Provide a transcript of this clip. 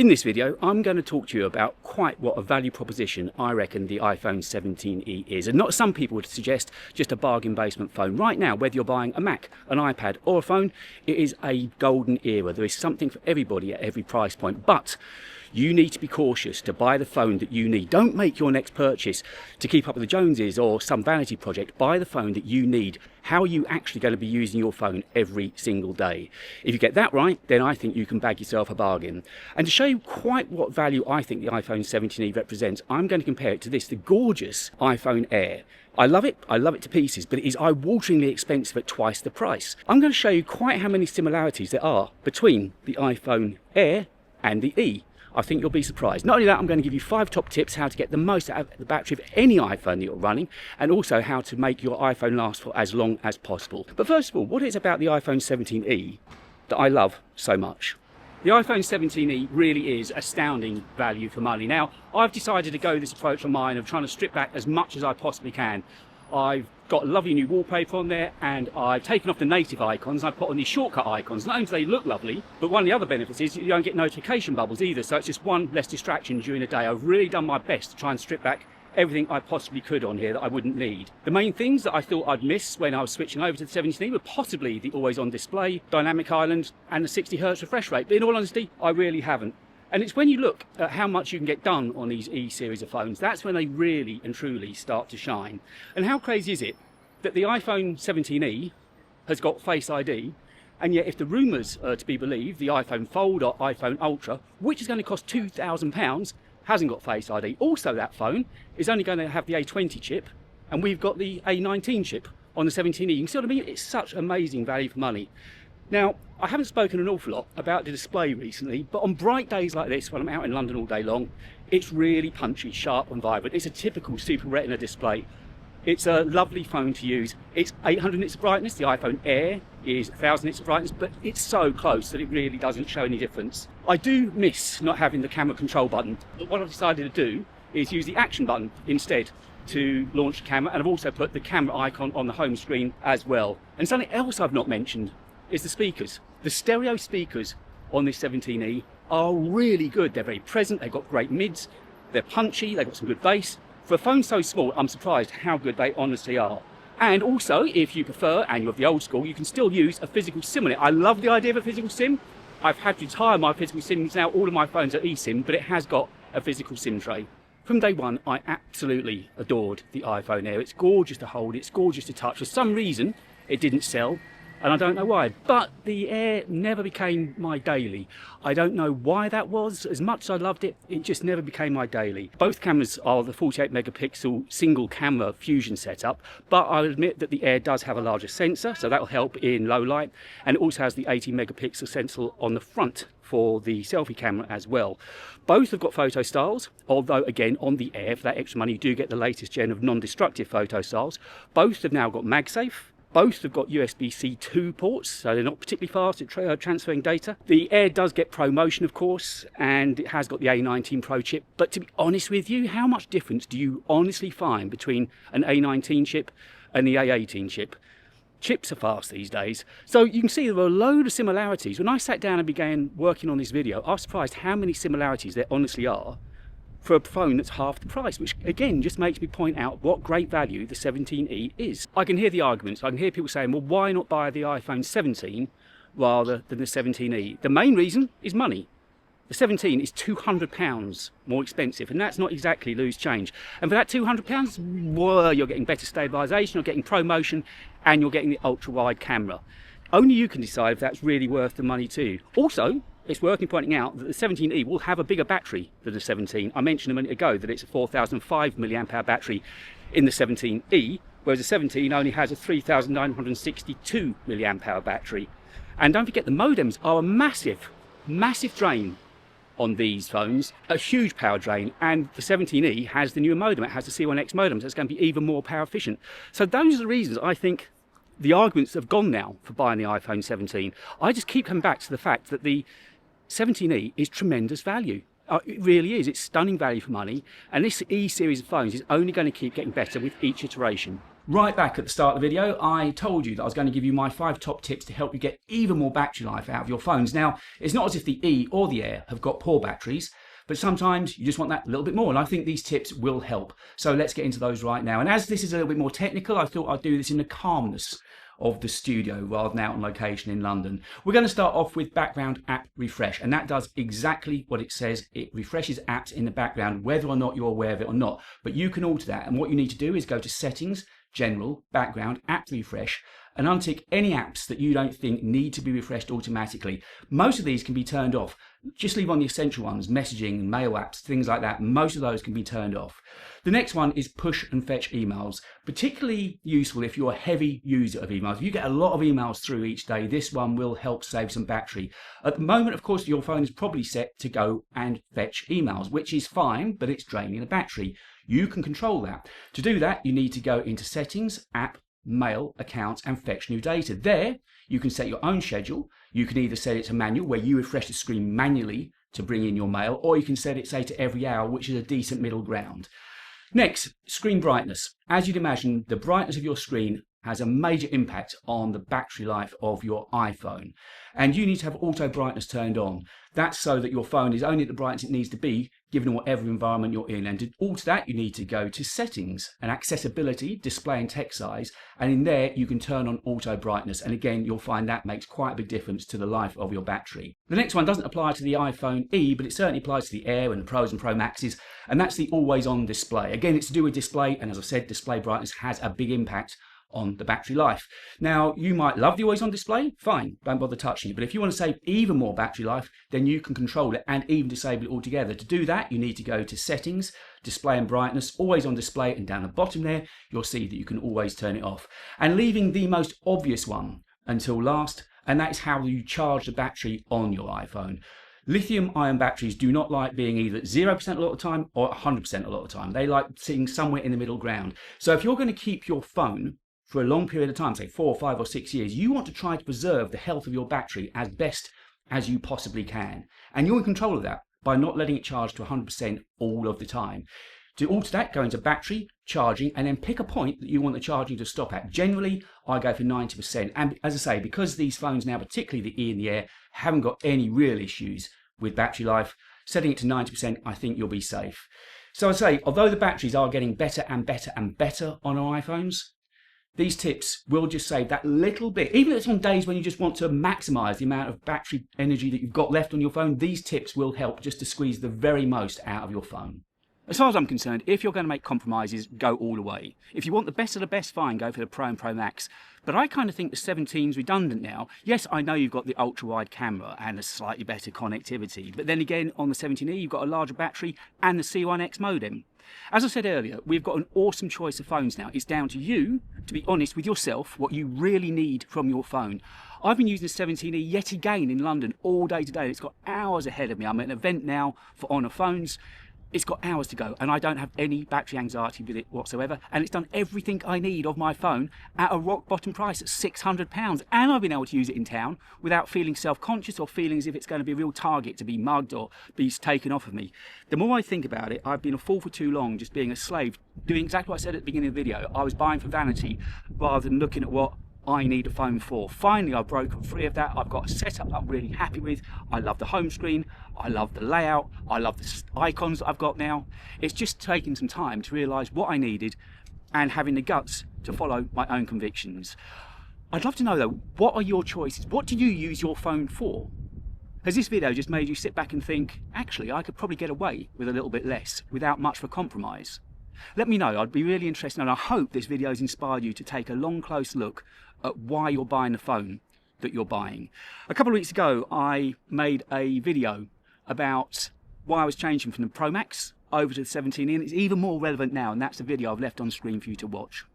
In this video, I'm going to talk to you about quite what a value proposition I reckon the iPhone 17e is. And not some people would suggest just a bargain basement phone. Right now, whether you're buying a Mac, an iPad or a phone, it is a golden era. There is something for everybody at every price point. But you need to be cautious to buy the phone that you need. Don't make your next purchase to keep up with the Joneses or some vanity project. Buy the phone that you need. How are you actually going to be using your phone every single day? If you get that right, then I think you can bag yourself a bargain. And to show you quite what value I think the iPhone 17e represents, I'm going to compare it to this, the gorgeous iPhone Air. I love it to pieces, but it is eye-wateringly expensive at twice the price. I'm going to show you quite how many similarities there are between the iPhone Air and the E. I think you'll be surprised. Not only that, I'm going to give you 5 top tips how to get the most out of the battery of any iPhone that you're running, and also how to make your iPhone last for as long as possible. But first of all, what is it about the iPhone 17e that I love so much? The iPhone 17e really is astounding value for money. Now, I've decided to go this approach on mine of trying to strip back as much as I possibly can. I've got a lovely new wallpaper on there, and I've taken off the native icons and I've put on these shortcut icons. Not only do they look lovely, but one of the other benefits is you don't get notification bubbles either, so it's just one less distraction during the day. I've really done my best to try and strip back everything I possibly could on here that I wouldn't need. The main things that I thought I'd miss when I was switching over to the 17e were possibly the always-on display, dynamic island, and the 60Hz refresh rate, but in all honesty, I really haven't. And it's when you look at how much you can get done on these E series of phones, that's when they really and truly start to shine. And how crazy is it that the iPhone 17e has got Face ID, and yet if the rumours are to be believed, the iPhone Fold or iPhone Ultra, which is going to cost £2,000, hasn't got Face ID. Also, that phone is only going to have the A20 chip, and we've got the A19 chip on the 17e. You can see what I mean? It's such amazing value for money. Now, I haven't spoken an awful lot about the display recently, but on bright days like this, when I'm out in London all day long, it's really punchy, sharp and vibrant. It's a typical Super Retina display. It's a lovely phone to use. It's 800 nits of brightness. The iPhone Air is 1000 nits of brightness, but it's so close that it really doesn't show any difference. I do miss not having the camera control button, but what I've decided to do is use the action button instead to launch the camera, and I've also put the camera icon on the home screen as well. And something else I've not mentioned is the speakers. The stereo speakers on this 17e are really good. They're very present, they've got great mids, they're punchy, they've got some good bass. For a phone so small, I'm surprised how good they honestly are. And also, if you prefer, and you're of the old school, you can still use a physical SIM on it. I love the idea of a physical SIM. I've had to retire my physical SIMs now. All of my phones are eSIM, but it has got a physical SIM tray. From day one, I absolutely adored the iPhone Air. It's gorgeous to hold, it's gorgeous to touch. For some reason, it didn't sell, and I don't know why, but the Air never became my daily. I don't know why that was. As much as I loved it, it just never became my daily. Both cameras are the 48 megapixel single camera fusion setup, but I'll admit that the Air does have a larger sensor, so that'll help in low light, and it also has the 80 megapixel sensor on the front for the selfie camera as well. Both have got photo styles, although again on the Air, for that extra money, you do get the latest gen of non-destructive photo styles. Both have now got MagSafe. Both have got USB-C 2 ports, so they're not particularly fast at transferring data. The Air does get ProMotion, of course, and it has got the A19 Pro chip. But to be honest with you, how much difference do you honestly find between an A19 chip and the A18 chip? Chips are fast these days. So you can see there are a load of similarities. When I sat down and began working on this video, I was surprised how many similarities there honestly are for a phone that's half the price, which again just makes me point out what great value the 17e is. I can hear the arguments. I can hear people saying, well, why not buy the iPhone 17 rather than the 17e? The main reason is money. The 17 is £200 more expensive, and that's not exactly loose change. And for that £200, well, you're getting better stabilisation, you're getting ProMotion, and you're getting the ultra-wide camera. Only you can decide if that's really worth the money too. Also, it's worth pointing out that the 17e will have a bigger battery than the 17. I mentioned a minute ago that it's a 4005 mAh battery in the 17e, whereas the 17 only has a 3962 mAh battery. And don't forget, the modems are a massive drain on these phones, a huge power drain, and the 17e has the newer modem. It has the C1X modem, so it's going to be even more power efficient. So those are the reasons I think the arguments have gone now for buying the iPhone 17. I just keep coming back to the fact that the 17e is tremendous value. It really is. It's stunning value for money, and this E series of phones is only going to keep getting better with each iteration. Right back at the start of the video, I told you that I was going to give you my 5 top tips to help you get even more battery life out of your phones. Now, it's not as if the E or the Air have got poor batteries, but sometimes you just want that little bit more, and I think these tips will help. So let's get into those right now. And as this is a little bit more technical, I thought I'd do this in the calmness of the studio rather than out on location in London. We're going to start off with background app refresh, and that does exactly what it says. It refreshes apps in the background whether or not you're aware of it or not, but you can alter that, and what you need to do is go to Settings, General, Background, App Refresh, and untick any apps that you don't think need to be refreshed automatically. Most of these can be turned off. Just leave on the essential ones, messaging, mail apps, things like that. Most of those can be turned off. The next one is push and fetch emails. Particularly useful if you're a heavy user of emails. If you get a lot of emails through each day, this one will help save some battery. At the moment, of course, your phone is probably set to go and fetch emails, which is fine, but it's draining the battery. You can control that. To do that, you need to go into Settings, App, Mail, Accounts, and fetch new data. There, you can set your own schedule. You can either set it to manual, where you refresh the screen manually to bring in your mail, or you can set it, say, to every hour, which is a decent middle ground. Next, screen brightness. As you'd imagine, the brightness of your screen has a major impact on the battery life of your iPhone. And you need to have auto brightness turned on. That's so that your phone is only at the brightness it needs to be, given whatever environment you're in. And to alter that, you need to go to Settings and Accessibility, Display and Text Size. And in there, you can turn on auto brightness. And again, you'll find that makes quite a big difference to the life of your battery. The next one doesn't apply to the iPhone E, but it certainly applies to the Air and the Pros and Pro Maxes. And that's the always on display. Again, it's to do with display. And as I said, display brightness has a big impact on the battery life. Now, you might love the always on display, fine, don't bother touching it. But if you want to save even more battery life, then you can control it and even disable it altogether. To do that, you need to go to Settings, Display and Brightness, always on display, and down the bottom there, you'll see that you can always turn it off. And leaving the most obvious one until last, and that is how you charge the battery on your iPhone. Lithium-ion batteries do not like being either 0% a lot of the time or 100% a lot of the time. They like sitting somewhere in the middle ground. So if you're going to keep your phone for a long period of time, say 4, 5 or 6 years, you want to try to preserve the health of your battery as best as you possibly can. And you're in control of that by not letting it charge to 100% all of the time. To alter that, go into Battery, Charging, and then pick a point that you want the charging to stop at. Generally, I go for 90%. And as I say, because these phones now, particularly the E and the Air, haven't got any real issues with battery life, setting it to 90%, I think you'll be safe. So I say, although the batteries are getting better and better and better on our iPhones, these tips will just save that little bit. Even if it's on days when you just want to maximize the amount of battery energy that you've got left on your phone, these tips will help just to squeeze the very most out of your phone. As far as I'm concerned, if you're going to make compromises, go all the way. If you want the best of the best, fine, go for the Pro and Pro Max. But I kind of think the 17's redundant now. Yes, I know you've got the ultra-wide camera and a slightly better connectivity, but then again, on the 17E, you've got a larger battery and the C1X modem. As I said earlier, we've got an awesome choice of phones now. It's down to you to be honest with yourself what you really need from your phone. I've been using the 17E yet again in London all day today. It's got hours ahead of me. I'm at an event now for Honor phones. It's got hours to go and I don't have any battery anxiety with it whatsoever, and it's done everything I need of my phone at a rock bottom price at £600, and I've been able to use it in town without feeling self-conscious or feeling as if it's going to be a real target to be mugged or be taken off of me. The more I think about it, I've been a fool for too long just being a slave, doing exactly what I said at the beginning of the video. I was buying for vanity rather than looking at what I need a phone for. Finally, I've broken free of that. I've got a setup that I'm really happy with. I love the home screen. I love the layout. I love the icons that I've got now. It's just taking some time to realise what I needed and having the guts to follow my own convictions. I'd love to know though, what are your choices? What do you use your phone for? Has this video just made you sit back and think, actually, I could probably get away with a little bit less without much of a compromise? Let me know. I'd be really interested, and I hope this video has inspired you to take a long, close look at why you're buying the phone that you're buying. A couple of weeks ago, I made a video about why I was changing from the Pro Max over to the 17E, and it's even more relevant now, and that's the video I've left on screen for you to watch.